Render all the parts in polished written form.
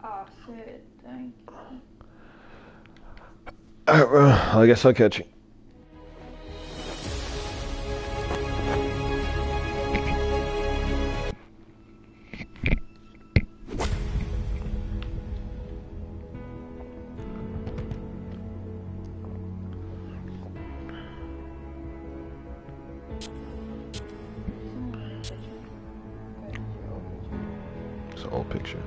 Oh, shit. Thank you. Alright, well, I guess I'll catch you. It's an old picture.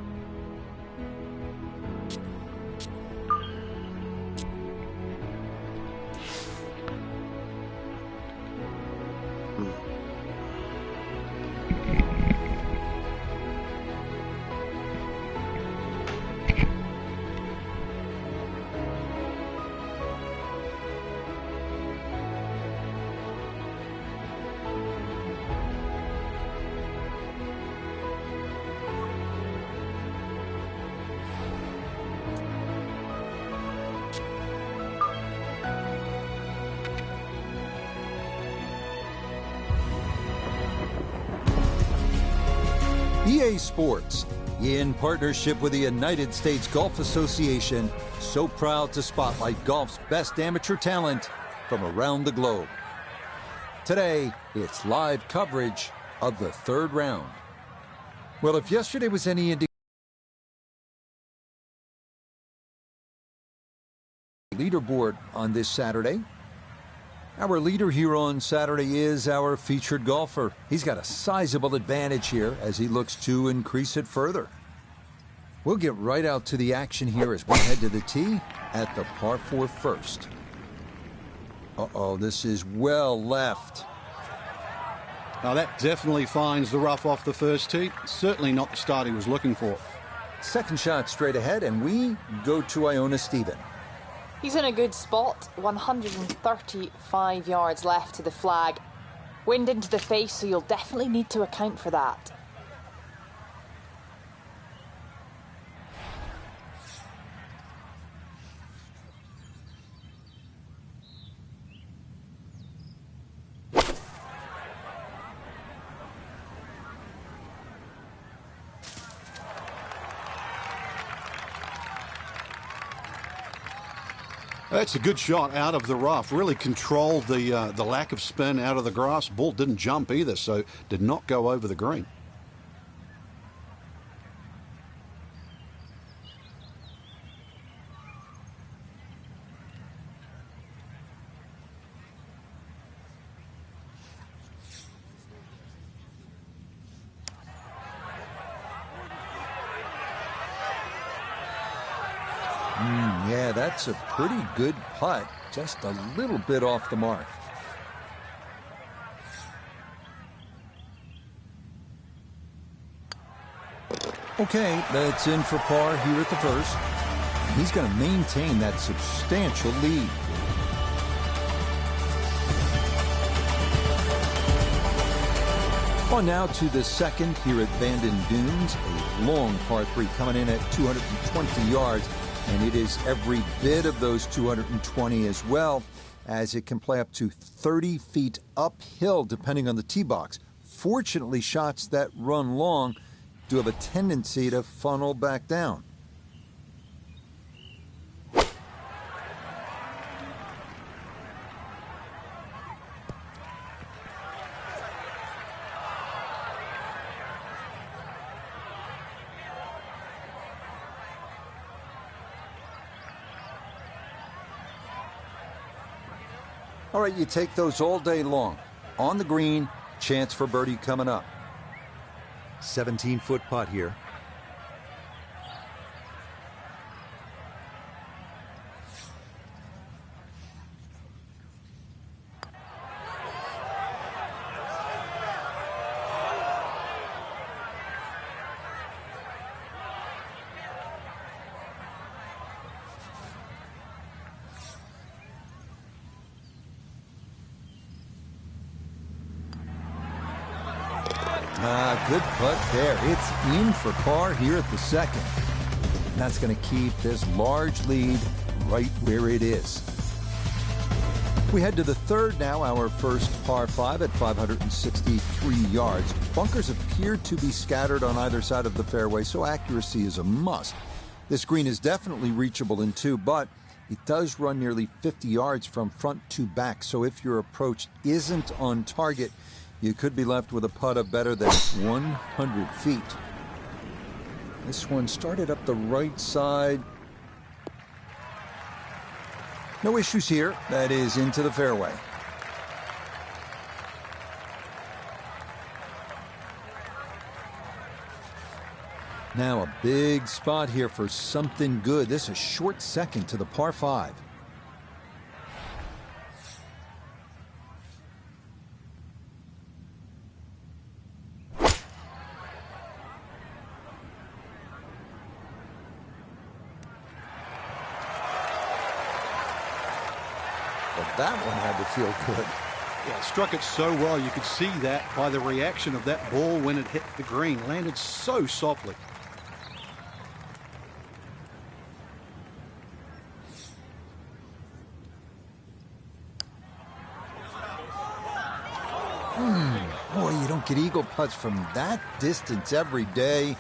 EA Sports, in partnership with the United States Golf Association, so proud to spotlight golf's best amateur talent from around the globe. Today, it's live coverage of the third round. Well, if yesterday was any leaderboard on this Saturday, our leader here on Saturday is our featured golfer. He's got a sizable advantage here as he looks to increase it further. We'll get right out to the action here as we head to the tee at the par 4 first. Uh-oh, this is well left. Now that definitely finds the rough off the first tee. Certainly not the start he was looking for. Second shot straight ahead, and we go to Iona Stephen. He's in a good spot, 135 yards left to the flag. Wind into the face, so you'll definitely need to account for that. That's a good shot out of the rough. Really controlled the lack of spin out of the grass. Ball didn't jump either, so did not go over the green. Yeah, that's a pretty good putt. Just a little bit off the mark. Okay, that's in for par here at the first. He's going to maintain that substantial lead. On now to the second here at Bandon Dunes. A long par 3 coming in at 220 yards. And it is every bit of those 220 as well, as it can play up to 30 feet uphill depending on the tee box. Fortunately, shots that run long do have a tendency to funnel back down. All right, you take those all day long. On the green, chance for birdie coming up. 17-foot putt here. Good putt there. It's in for par here at the second. And that's going to keep this large lead right where it is. We head to the third now, our first par 5 at 563 yards. Bunkers appear to be scattered on either side of the fairway, so accuracy is a must. This green is definitely reachable in two, but it does run nearly 50 yards from front to back, so if your approach isn't on target, you could be left with a putt of better than 100 feet. This one started up the right side. No issues here. That is into the fairway. Now a big spot here for something good. This is a short second to the par 5. But that one had to feel good. Yeah, struck it so well. You could see that by the reaction of that ball when it hit the green. Landed so softly. Boy, you don't get eagle putts from that distance every day,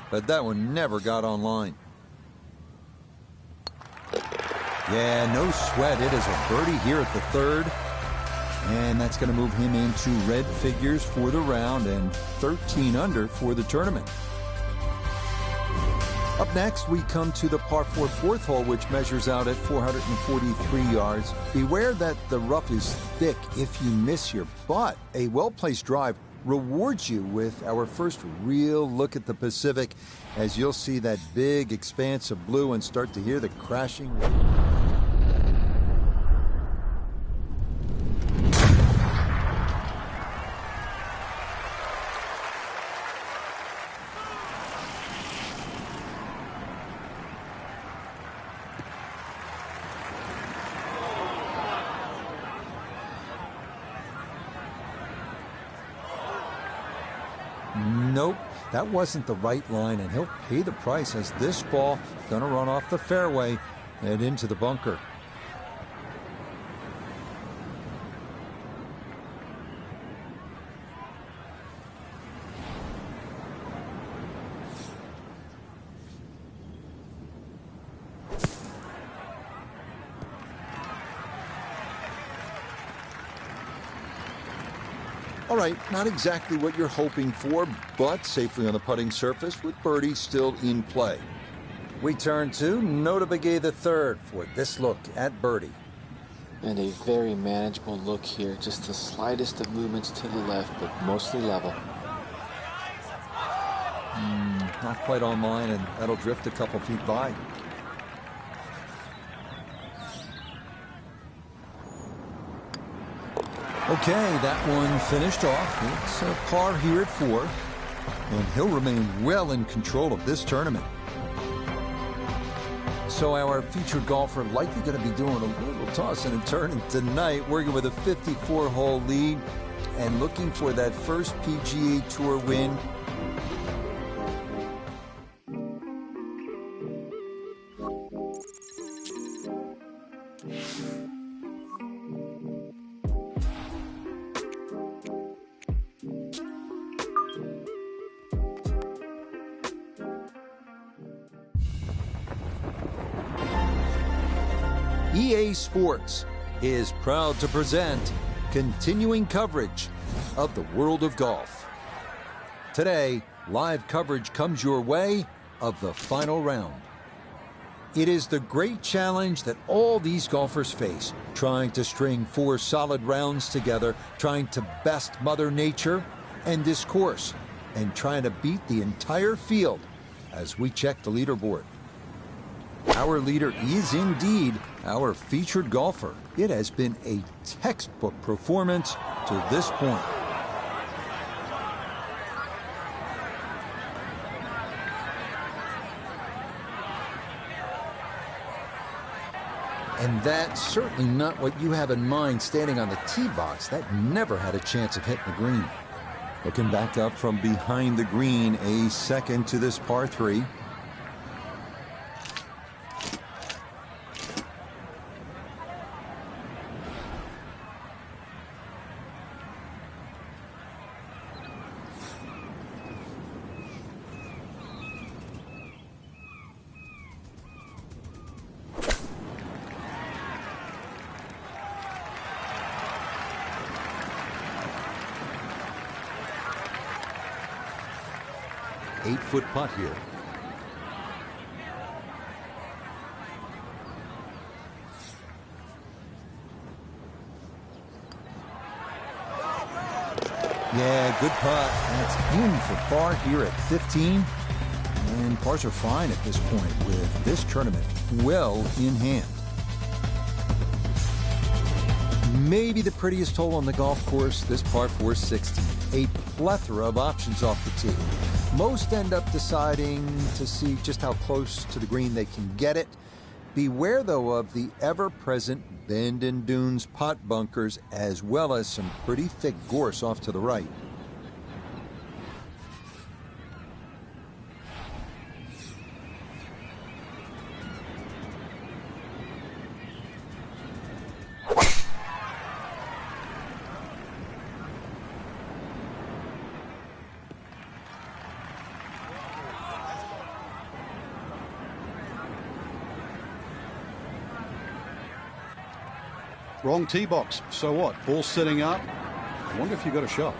but that one never got online. Yeah, no sweat. It is a birdie here at the 3rd, and that's going to move him into red figures for the round and 13 under for the tournament. Up next, we come to the par 4 4th hole, which measures out at 443 yards. Beware that the rough is thick if you miss your putt. A well-placed drive rewards you with our first real look at the Pacific, as you'll see that big expanse of blue and start to hear the crashing. Nope, that wasn't the right line, and he'll pay the price as this ball gonna run off the fairway and into the bunker. All right, not exactly what you're hoping for, but safely on the putting surface with birdie still in play. We turn to Nota Begay III for this look at birdie. And a very manageable look here. Just the slightest of movements to the left, but mostly level. Not quite online, and that'll drift a couple feet by. Okay, that one finished off. It's a par here at 4, and he'll remain well in control of this tournament. So our featured golfer likely going to be doing a little tossing and turning tonight, working with a 54-hole lead and looking for that first PGA Tour win. EA Sports is proud to present continuing coverage of the world of golf. Today, live coverage comes your way of the final round. It is the great challenge that all these golfers face, trying to string 4 solid rounds together, trying to best Mother Nature and this course, and trying to beat the entire field as we check the leaderboard. Our leader is indeed our featured golfer. It has been a textbook performance to this point. And that's certainly not what you have in mind standing on the tee box. That never had a chance of hitting the green. Looking back up from behind the green, a second to this par 3. 8-foot putt here. Yeah, good putt. That's in for par here at 15. And pars are fine at this point with this tournament well in hand. Maybe the prettiest hole on the golf course, this par 4 16. A plethora of options off the tee. Most end up deciding to see just how close to the green they can get it. Beware, though, of the ever-present bend and dunes pot bunkers, as well as some pretty thick gorse off to the right. Wrong tee box. So what? Ball sitting up. I wonder if you got a shot.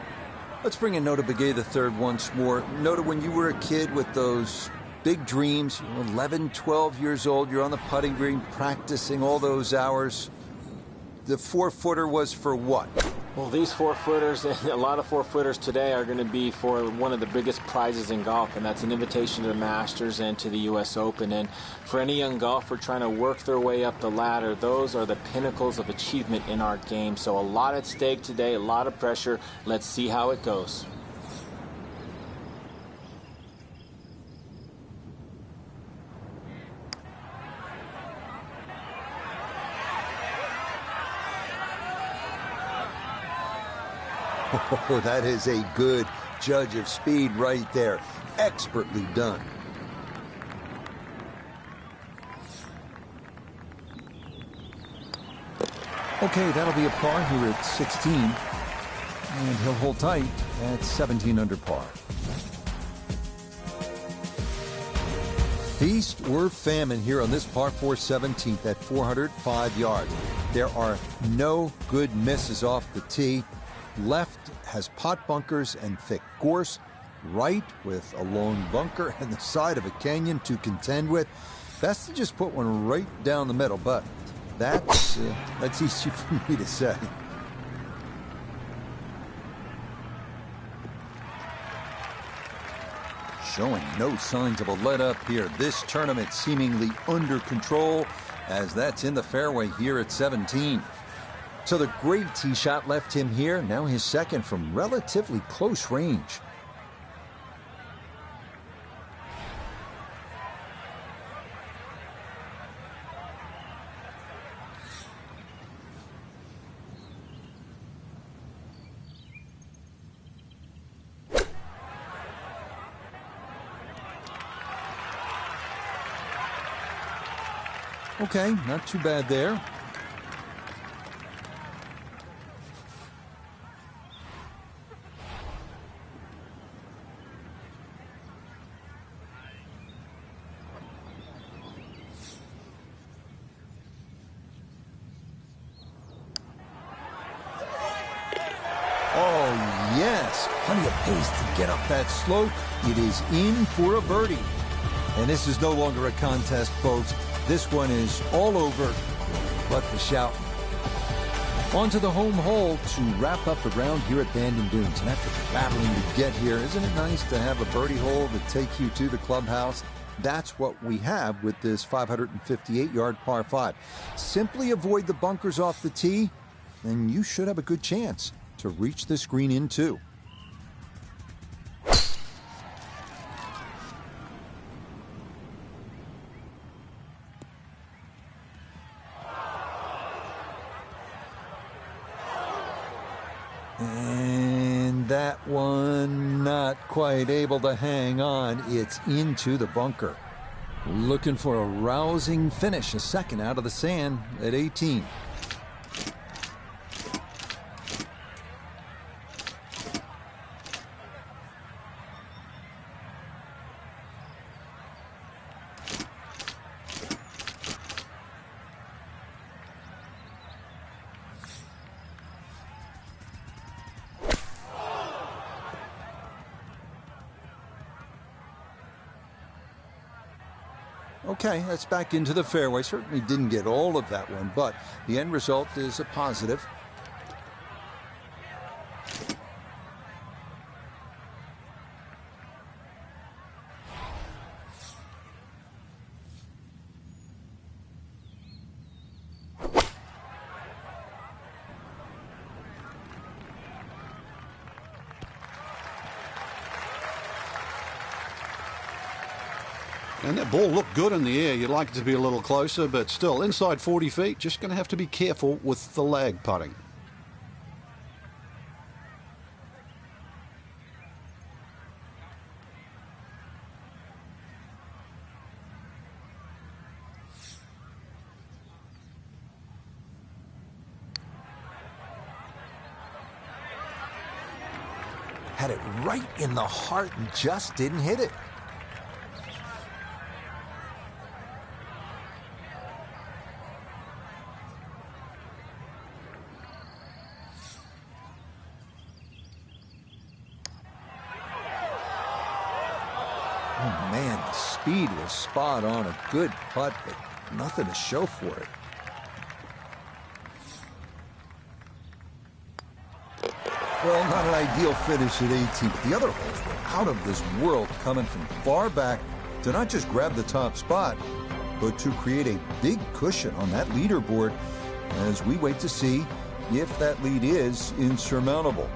Let's bring in Nota Begay the third once more. Nota, when you were a kid with those big dreams, you were 11, 12 years old, you're on the putting green practicing all those hours. The 4-footer was for what? Well, these 4-footers, and a lot of 4-footers today are going to be for one of the biggest prizes in golf, and that's an invitation to the Masters and to the U.S. Open. And for any young golfer trying to work their way up the ladder, those are the pinnacles of achievement in our game. So a lot at stake today, a lot of pressure. Let's see how it goes. Oh, that is a good judge of speed right there. Expertly done. Okay, that'll be a par here at 16. And he'll hold tight at 17 under par. Feast or famine here on this par 4 17th at 405 yards. There are no good misses off the tee. Left has pot bunkers and thick gorse. Right with a long bunker and the side of a canyon to contend with. Best to just put one right down the middle, but that's easy for me to say. Showing no signs of a let-up here. This tournament seemingly under control, as that's in the fairway here at 17. So the great tee shot left him here, now his second from relatively close range. Okay, not too bad there. Oh, yes. Plenty of pace to get up that slope. It is in for a birdie. And this is no longer a contest, folks. This one is all over but the shout. On to the home hole to wrap up the round here at Bandon Dunes. And after battling to get here, isn't it nice to have a birdie hole to take you to the clubhouse? That's what we have with this 558-yard par 5. Simply avoid the bunkers off the tee, and you should have a good chance to reach this green in too. And that one not quite able to hang on. It's into the bunker. Looking for a rousing finish, a second out of the sand at 18. Okay, that's back into the fairway. Certainly didn't get all of that one, but the end result is a positive. And that ball looked good in the air. You'd like it to be a little closer, but still inside 40 feet. Just going to have to be careful with the lag putting. Had it right in the heart and just didn't hit it. Oh, man, the speed was spot on. A good putt, but nothing to show for it. Well, not an ideal finish at 18. The other holes were out of this world, coming from far back to not just grab the top spot, but to create a big cushion on that leaderboard as we wait to see if that lead is insurmountable.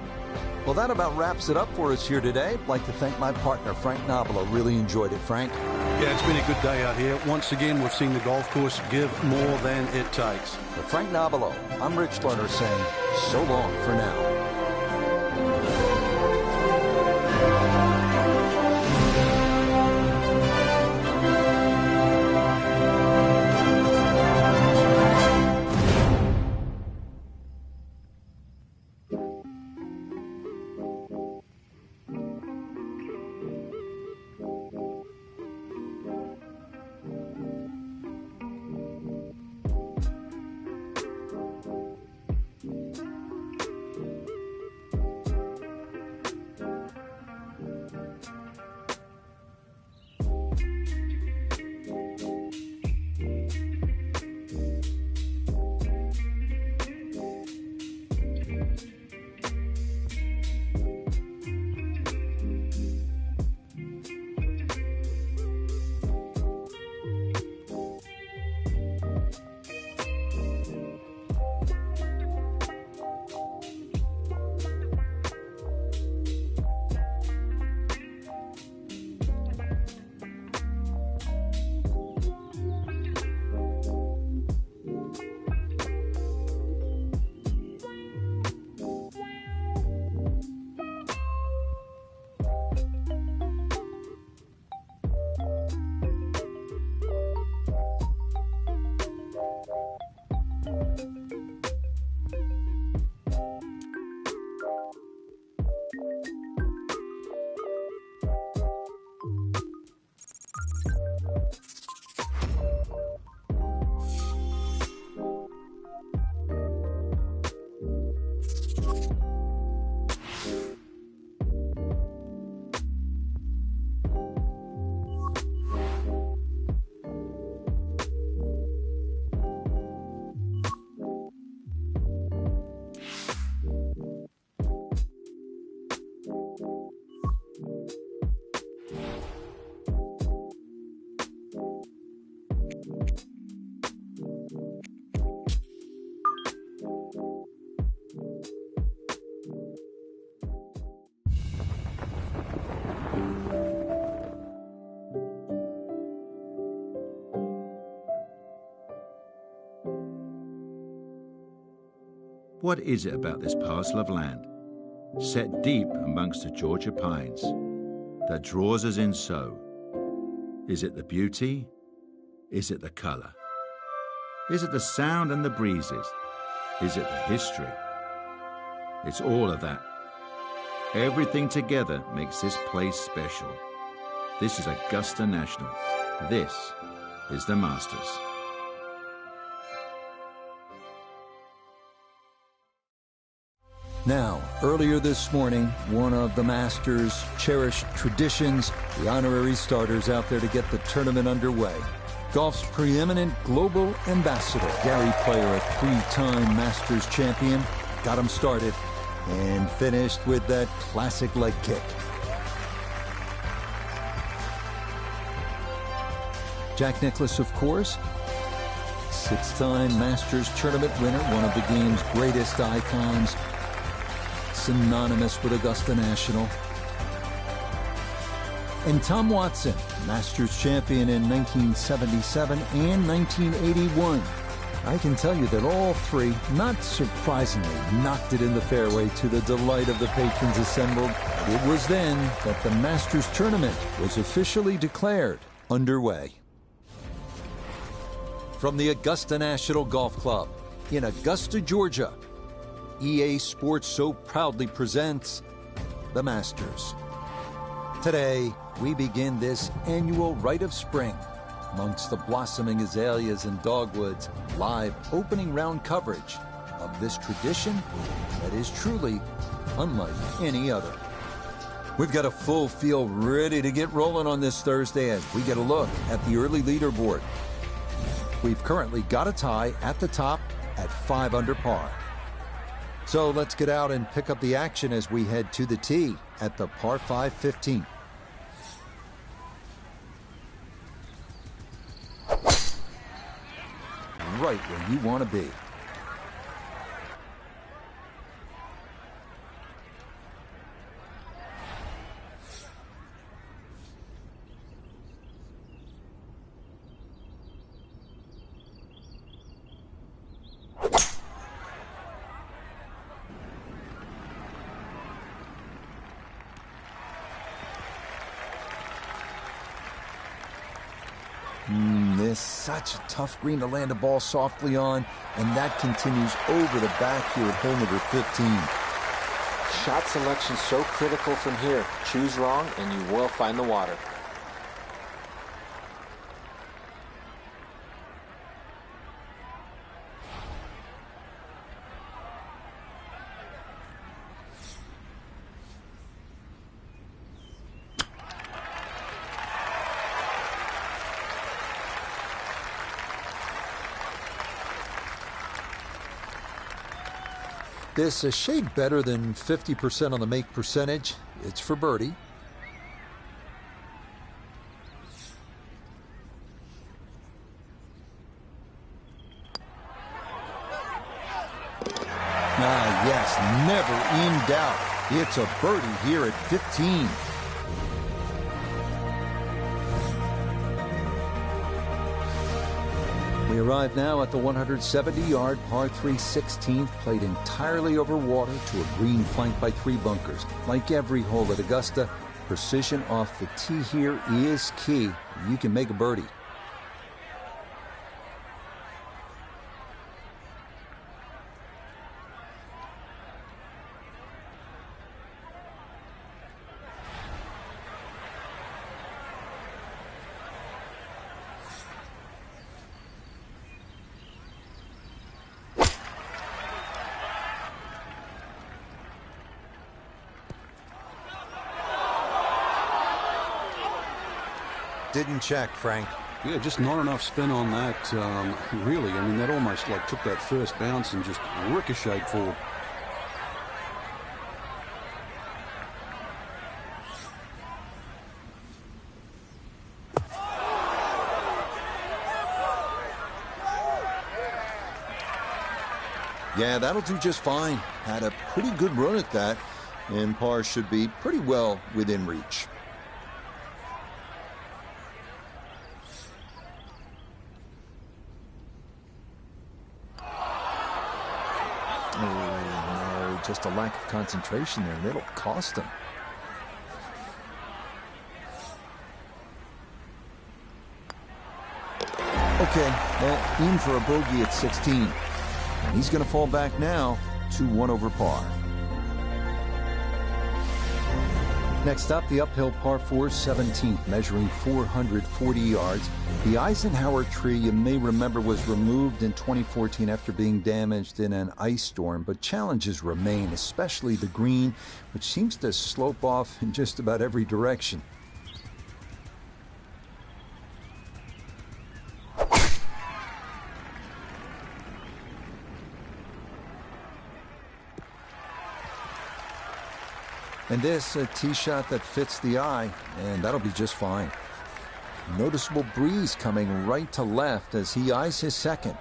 Well, that about wraps it up for us here today. I'd like to thank my partner, Frank Nobilo. Really enjoyed it, Frank. Yeah, it's been a good day out here. Once again, we've seen the golf course give more than it takes. For Frank Nobilo, I'm Rich Lerner saying so long for now. What is it about this parcel of land, set deep amongst the Georgia pines, that draws us in so? Is it the beauty? Is it the color? Is it the sound and the breezes? Is it the history? It's all of that. Everything together makes this place special. This is Augusta National. This is the Masters. Now, earlier this morning, one of the Masters' cherished traditions, the honorary starters out there to get the tournament underway. Golf's preeminent global ambassador, Gary Player, a three-time Masters champion, got him started and finished with that classic leg kick. Jack Nicklaus, of course, six-time Masters tournament winner, one of the game's greatest icons, synonymous with Augusta National. And Tom Watson, Masters champion in 1977 and 1981. I can tell you that all three, not surprisingly, knocked it in the fairway to the delight of the patrons assembled. It was then that the Masters tournament was officially declared underway. From the Augusta National Golf Club in Augusta, Georgia, EA Sports so proudly presents the Masters. Today, we begin this annual rite of spring amongst the blossoming azaleas and dogwoods, live opening round coverage of this tradition that is truly unlike any other. We've got a full field ready to get rolling on this Thursday as we get a look at the early leaderboard. We've currently got a tie at the top at 5 under par. So let's get out and pick up the action as we head to the tee at the par 5 15th. Right where you want to be. This is such a tough green to land a ball softly on, and that continues over the back here at hole number 15. Shot selection so critical from here. Choose wrong and you will find the water. This a shade better than 50% on the make percentage. It's for birdie. Ah, yes, never in doubt. It's a birdie here at 15. We arrive now at the 170-yard par 3 16th, played entirely over water to a green flanked by 3 bunkers. Like every hole at Augusta, precision off the tee here is key. You can make a birdie. Didn't check, Frank. Yeah, just not enough spin on that, really. I mean, that almost like took that first bounce and just ricocheted forward. Yeah, that'll do just fine. Had a pretty good run at that, and par should be pretty well within reach. Oh, no, just a lack of concentration there. That'll cost him. Okay, in for a bogey at 16. And he's going to fall back now to 1 over par. Next up, the uphill par 4 17th, measuring 440 yards. The Eisenhower tree, you may remember, was removed in 2014 after being damaged in an ice storm, but challenges remain, especially the green, which seems to slope off in just about every direction. And this, a tee shot that fits the eye, and that'll be just fine. Noticeable breeze coming right to left as he eyes his second.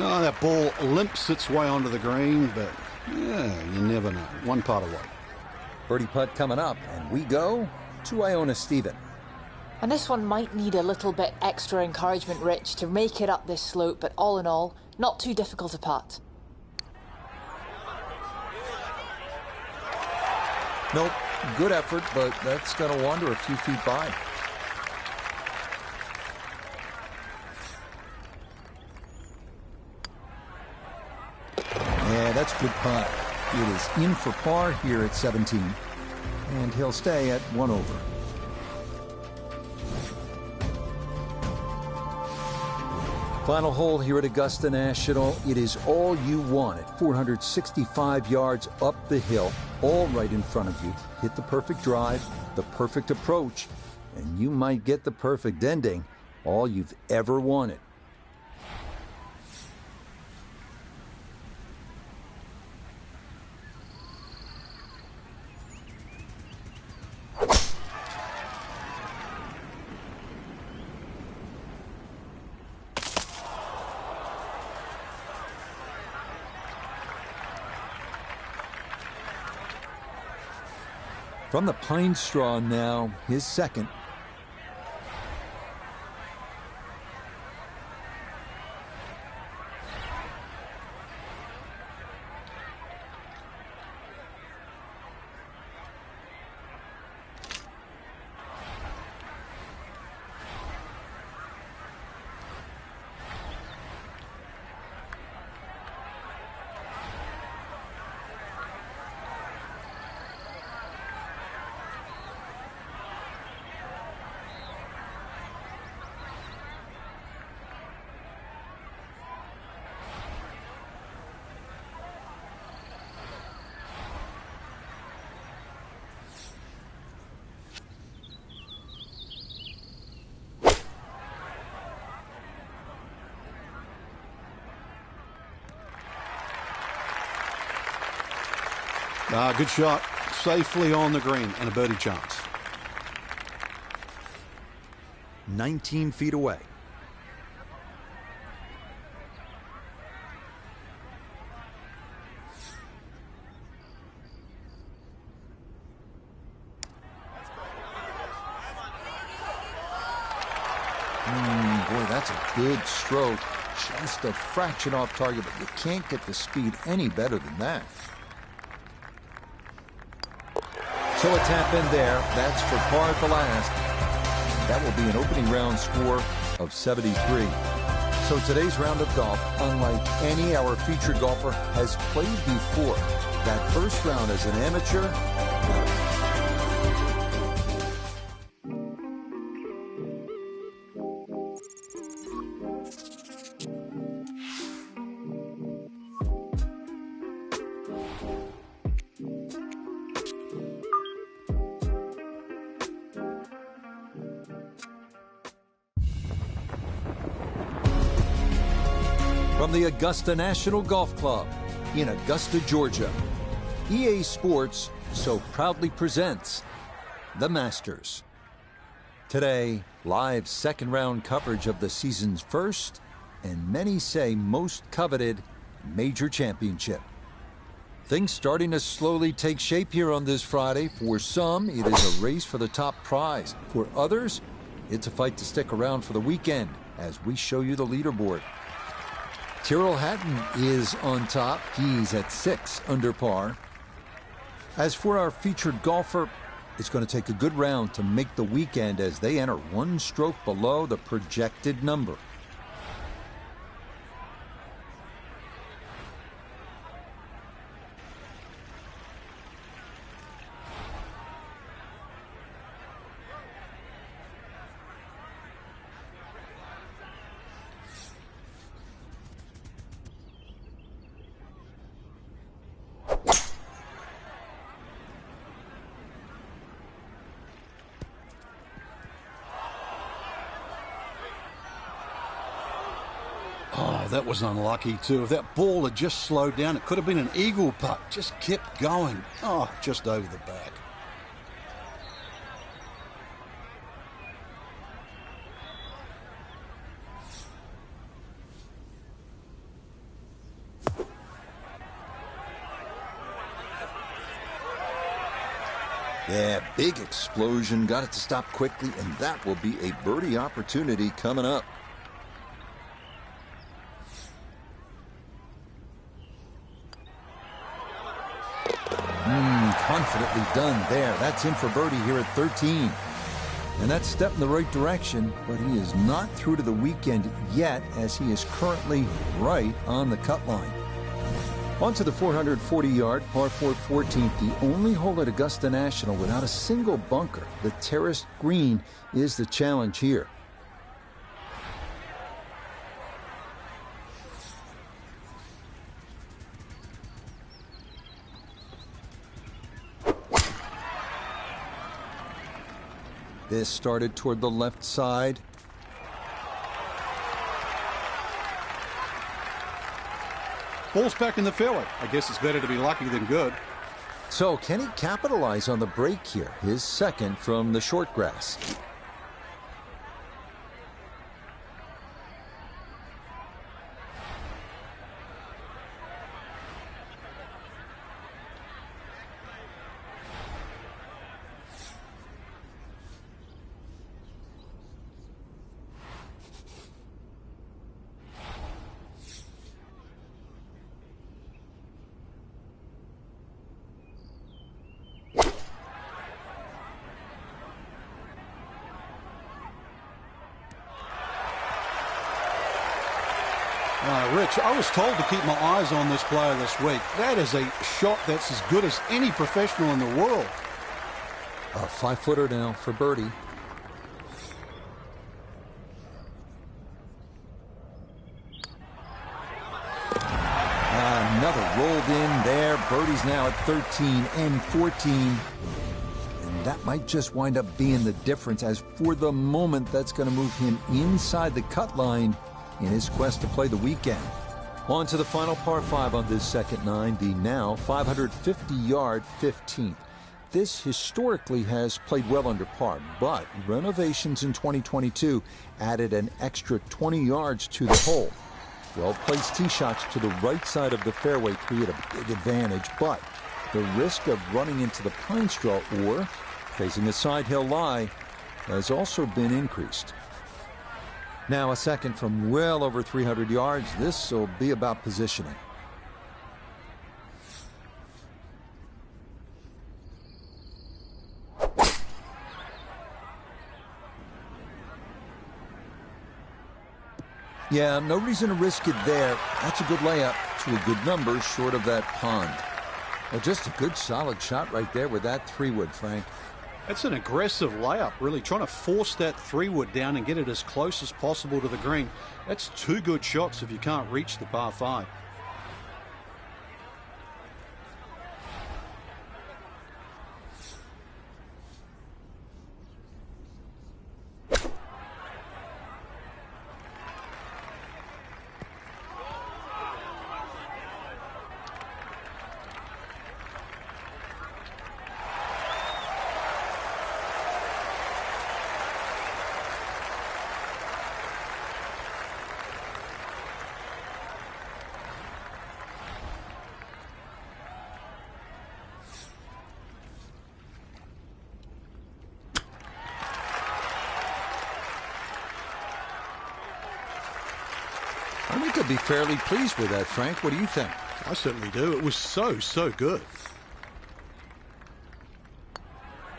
Oh, that ball limps its way onto the green, but yeah, you never know. One putt away. Birdie putt coming up, and we go to Iona Stephen. And this one might need a little bit extra encouragement, Rich, to make it up this slope, but all in all, not too difficult a putt. Nope, good effort, but that's going to wander a few feet by. Yeah, that's a good putt. It is in for par here at 17, and he'll stay at 1 over. Final hole here at Augusta National. It is all you want at 465 yards up the hill, all right in front of you. Hit the perfect drive, the perfect approach, and you might get the perfect ending, all you've ever wanted. From the pine straw now, his second. Good shot. Safely on the green and a birdie chance. 19 feet away. Boy, that's a good stroke. Just a fraction off target, but you can't get the speed any better than that. So a tap in there. That's for par at the last. That will be an opening round score of 73. So today's round of golf, unlike any our featured golfer has played before. That first round as an amateur, from the Augusta National Golf Club in Augusta, Georgia, EA Sports so proudly presents the Masters. Today, live second round coverage of the season's first, and many say most coveted, major championship. Things starting to slowly take shape here on this Friday. For some, it is a race for the top prize. For others, it's a fight to stick around for the weekend as we show you the leaderboard. Tyrrell Hatton is on top. He's at 6 under par. As for our featured golfer, it's going to take a good round to make the weekend as they enter 1 stroke below the projected number. that was unlucky too. If that ball had just slowed down, it could have been an eagle putt. Just kept going. Oh, just over the back. Yeah, big explosion. Got it to stop quickly, and that will be a birdie opportunity coming up. Confidently done there. That's in for birdie here at 13. And that's step in the right direction, but he is not through to the weekend yet, as he is currently right on the cut line. On to the 440-yard par 4 14th, the only hole at Augusta National without a single bunker. The terraced green is the challenge here. This started toward the left side. Ball's back in the fairway. I guess it's better to be lucky than good. So can he capitalize on the break here? His second from the short grass. Rich, I was told to keep my eyes on this player this week. That is a shot that's as good as any professional in the world. A 5-footer now for birdie. Another rolled in there. Birdie's now at 13 and 14. And that might just wind up being the difference, as for the moment, that's going to move him inside the cut line in his quest to play the weekend. On to the final par 5 on this second 9, the now 550-yard 15th. This historically has played well under par, but renovations in 2022 added an extra 20 yards to the hole. Well-placed tee shots to the right side of the fairway create a big advantage, but the risk of running into the pine straw or facing a side hill lie has also been increased. Now a second from well over 300 yards. This will be about positioning. Yeah, no reason to risk it there. That's a good layup to a good number short of that pond. Well, just a good solid shot right there with that 3-wood, Frank. That's an aggressive layup, really trying to force that 3-wood down and get it as close as possible to the green. That's 2 good shots if you can't reach the par 5. I think I'd be fairly pleased with that, Frank. What do you think? I certainly do. It was so good.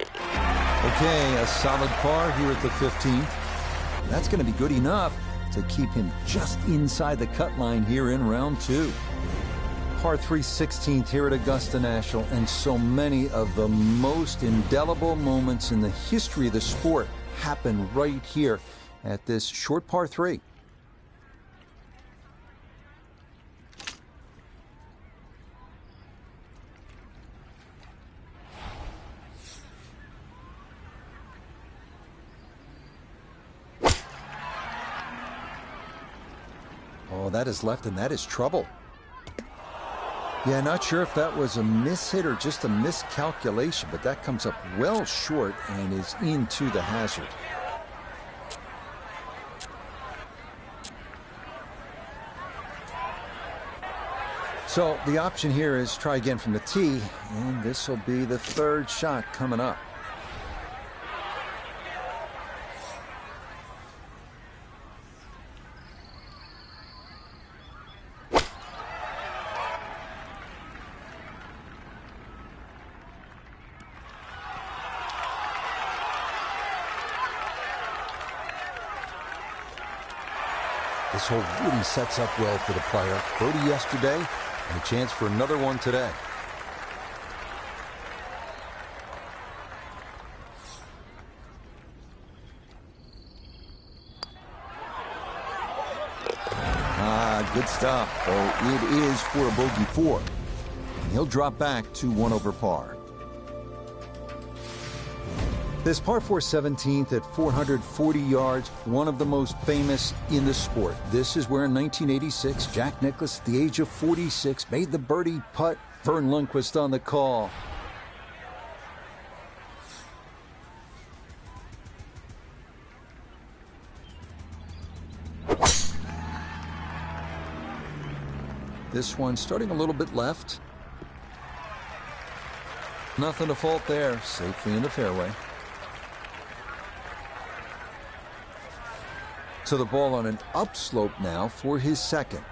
Okay, a solid par here at the 15th. That's going to be good enough to keep him just inside the cut line here in round 2. Par 3 16th here at Augusta National, and so many of the most indelible moments in the history of the sport happen right here at this short par 3. Well, that is left, and that is trouble. Yeah, not sure if that was a mishit or just a miscalculation, but that comes up well short and is into the hazard. So the option here is try again from the tee, and this will be the third shot coming up. This hole really sets up well for the player. Birdie yesterday, and a chance for another one today. Good stop. Oh, it is for a bogey 4. And he'll drop back to 1 over par. This par 4 17th at 440 yards, one of the most famous in the sport. This is where in 1986, Jack Nicklaus, at the age of 46, made the birdie putt. Vern Lundquist on the call. This one starting a little bit left. Nothing to fault there. Safely in the fairway. So the ball on an upslope now for his second.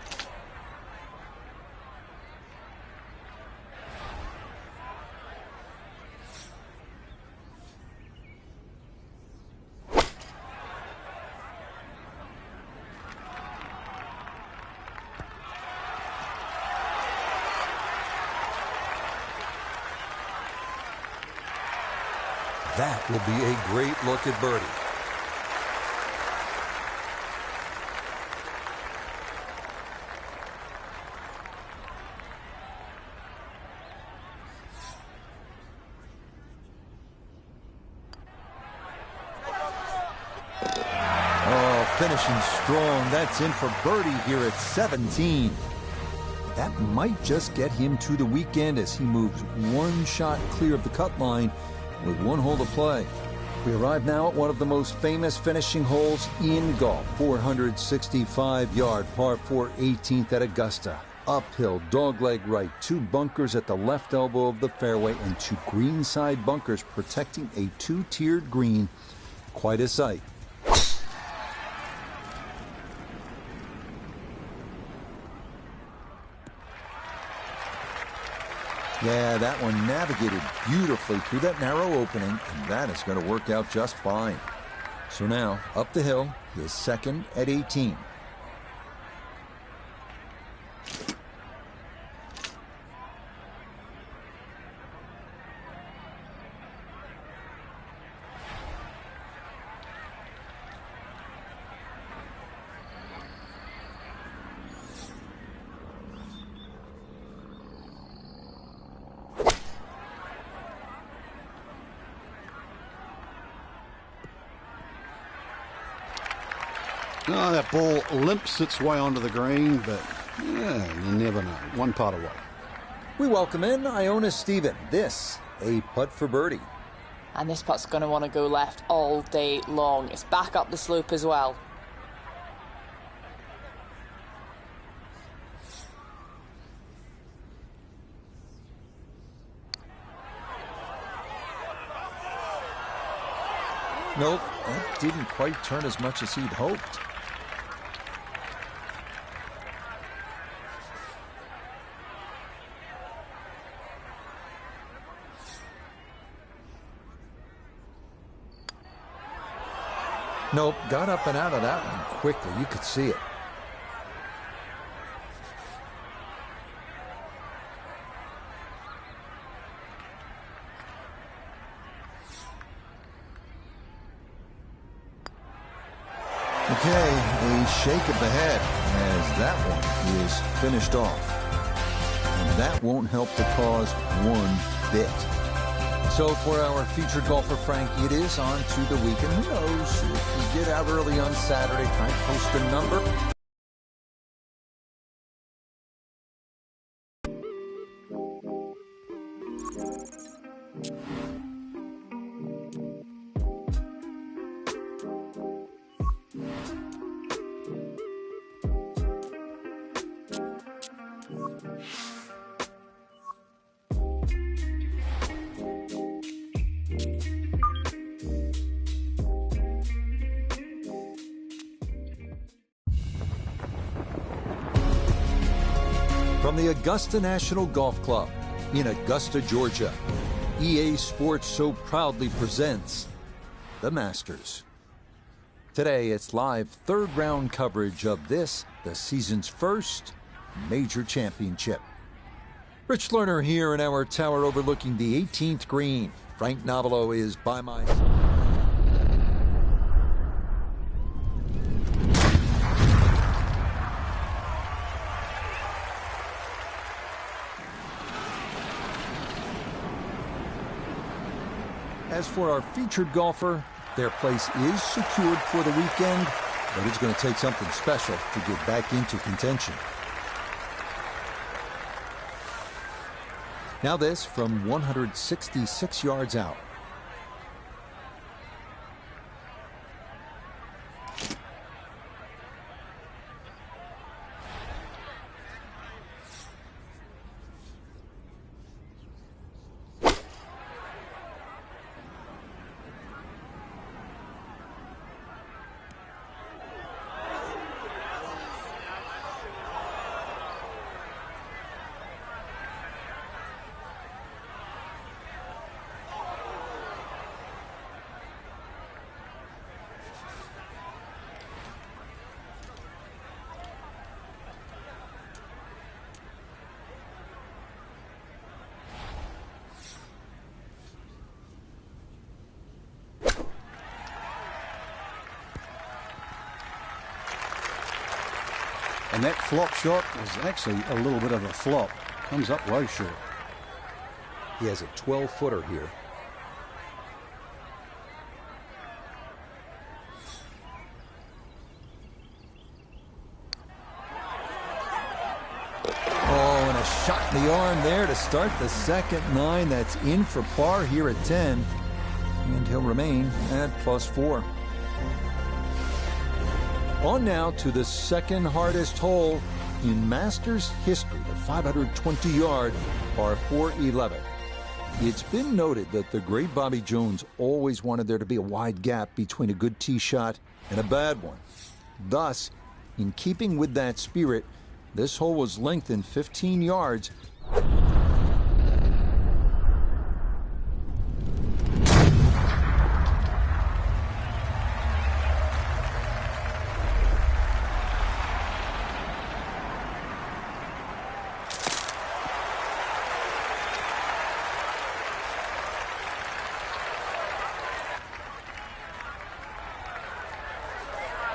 That will be a great look at birdie. Oh, finishing strong. That's in for birdie here at 17. That might just get him to the weekend as he moves one shot clear of the cut line with one hole to play. We arrive now at one of the most famous finishing holes in golf. 465-yard par 4 18th at Augusta. Uphill, dogleg right, 2 bunkers at the left elbow of the fairway and 2 greenside bunkers protecting a 2-tiered green. Quite a sight. Yeah, that one navigated beautifully through that narrow opening, and that is going to work out just fine. So now, up the hill, his second at 18. Oh, that ball limps its way onto the green, but yeah, you never know. One putt away. We welcome in Iona Stephen. This, a putt for birdie. And this putt's going to want to go left all day long. It's back up the slope as well. Nope, that didn't quite turn as much as he'd hoped. Nope, got up and out of that one quickly. You could see it. Okay, a shake of the head as that one is finished off. And that won't help the cause one bit. So for our featured golfer, Frank, it is on to the weekend. Who knows if we get out early on Saturday, try and post a number. From the Augusta National Golf Club in Augusta, Georgia, EA Sports so proudly presents the Masters. Today, it's live third-round coverage of this, the season's first major championship. Rich Lerner here in our tower overlooking the 18th green. Frank Novello is by my side. As for our featured golfer, their place is secured for the weekend, but it's going to take something special to get back into contention. Now this from 166 yards out. And that flop shot was actually a little bit of a flop. Comes up way short. He has a 12-footer here. Oh, and a shot in the arm there to start the second nine. That's in for par here at 10. And he'll remain at +4. On now to the second hardest hole in Masters history, the 520-yard par 411. It's been noted that the great Bobby Jones always wanted there to be a wide gap between a good tee shot and a bad one. Thus, in keeping with that spirit, this hole was lengthened 15 yards.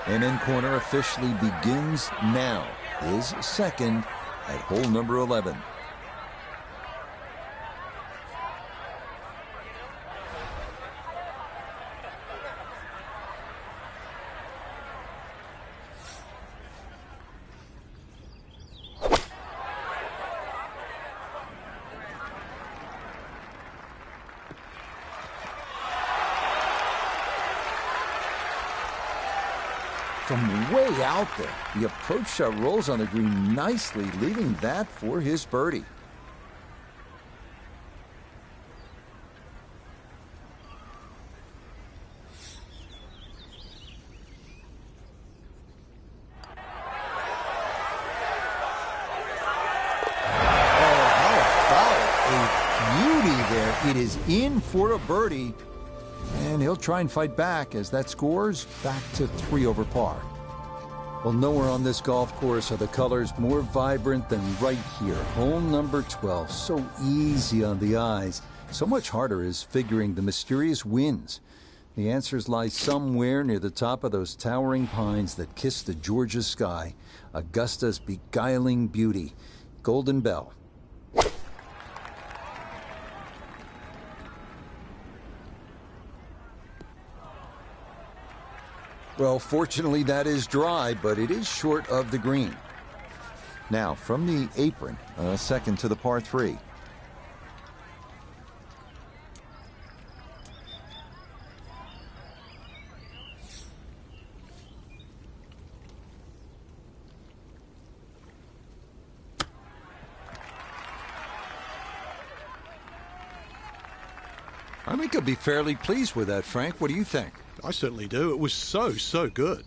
Amen Corner officially begins now. His second at hole number 11. From way out there, the approach shot rolls on the green nicely, leaving that for his birdie. Oh, how about a beauty there. It is in for a birdie. And he'll try and fight back as that scores back to 3 over par. Well, nowhere on this golf course are the colors more vibrant than right here. Hole number 12. So easy on the eyes. So much harder is figuring the mysterious winds. The answers lie somewhere near the top of those towering pines that kiss the Georgia sky. Augusta's beguiling beauty. Golden Bell. Well, fortunately, that is dry, but it is short of the green. Now, from the apron, a second to the par 3. I think he'll be fairly pleased with that, Frank. What do you think? I certainly do. It was so good.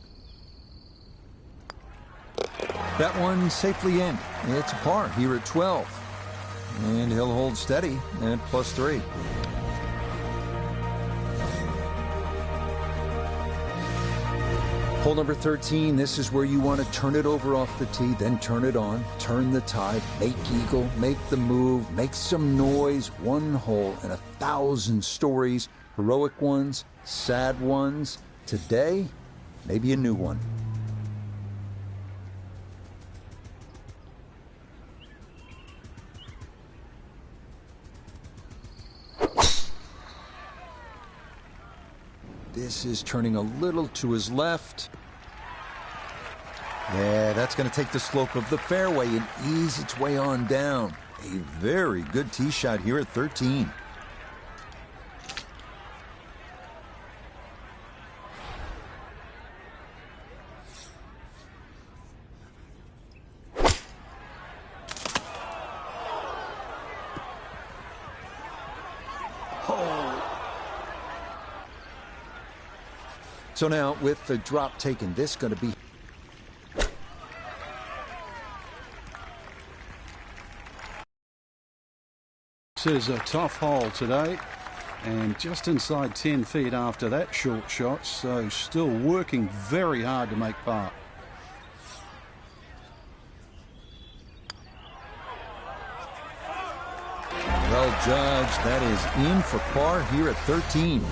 That one safely in. It's a par here at 12. And he'll hold steady at +3. Hole number 13, this is where you want to turn it over off the tee, then turn it on, turn the tide, make eagle, make the move, make some noise. One hole and 1,000 stories, heroic ones, sad ones. Today, maybe a new one. This is turning a little to his left. Yeah, that's going to take the slope of the fairway and ease its way on down. A very good tee shot here at 13. So now, with the drop taken, this is going to be... This is a tough hole today, and just inside 10 feet after that short shot, so still working very hard to make par. Well judged. That is in for par here at 13.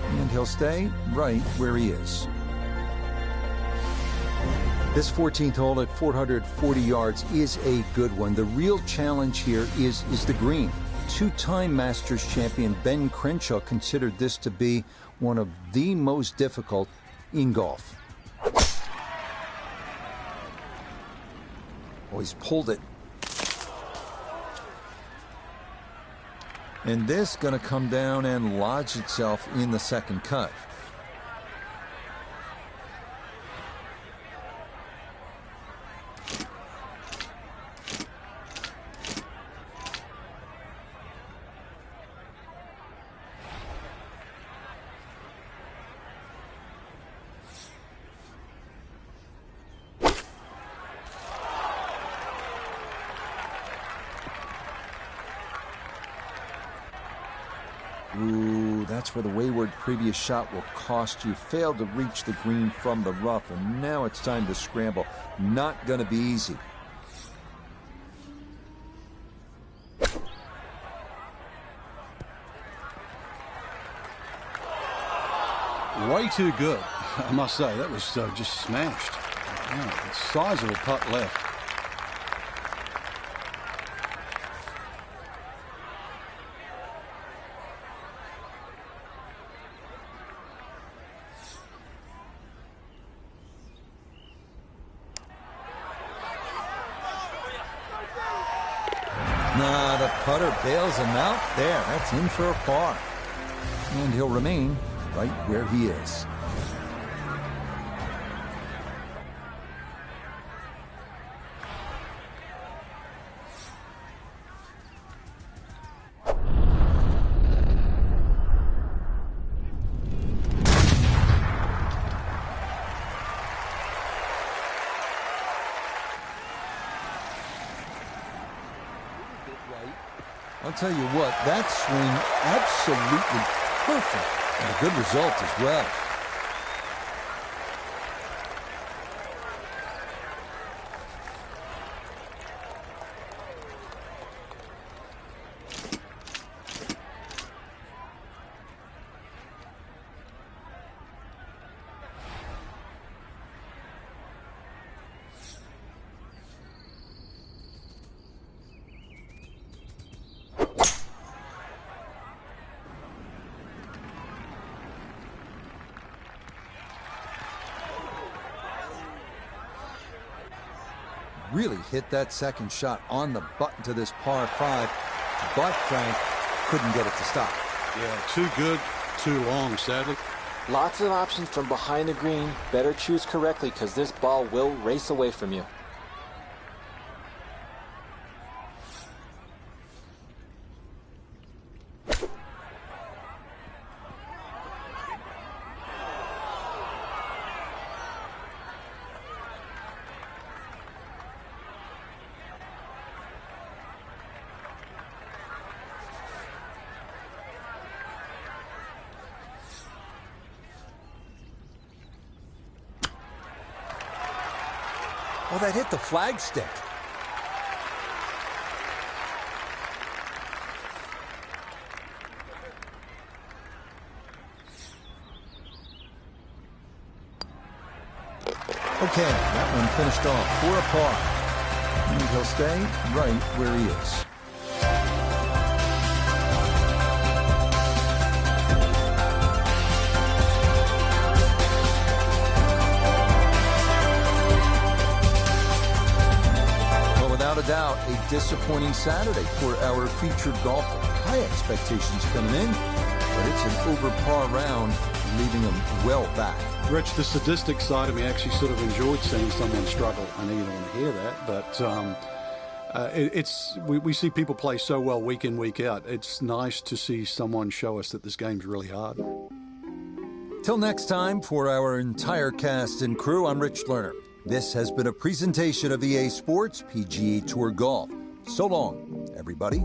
And he'll stay right where he is. This 14th hole at 440 yards is a good one. The real challenge here is the green. Two-time Masters champion Ben Crenshaw considered this to be one of the most difficult in golf. Oh, he's pulled it. And this going to come down and lodge itself in the second cut. Ooh, that's where the wayward previous shot will cost you. Failed to reach the green from the rough, and now it's time to scramble. Not going to be easy. Way too good, I must say. That was just smashed. Yeah, the size of a putt left. Nah, the putter bails him out there. That's in for a par. And he'll remain right where he is. I'll tell you what, that swing absolutely perfect, and a good result as well. Really hit that second shot on the button to this par 5, but Frank couldn't get it to stop. Yeah, too good, too long, sadly. Lots of options from behind the green. Better choose correctly because this ball will race away from you. Oh, that hit the flagstick. Okay, that one finished off for a par. And he'll stay right where he is. Well, without a doubt, a disappointing Saturday for our featured golfer. High expectations coming in, but it's an over par round, leaving him well back. Rich, the sadistic side of me actually sort of enjoyed seeing someone struggle. I know you don't want to hear that, but we see people play so well week in, week out. It's nice to see someone show us that this game's really hard. Till next time, for our entire cast and crew, I'm Rich Lerner. This has been a presentation of EA Sports PGA Tour Golf. So long, everybody.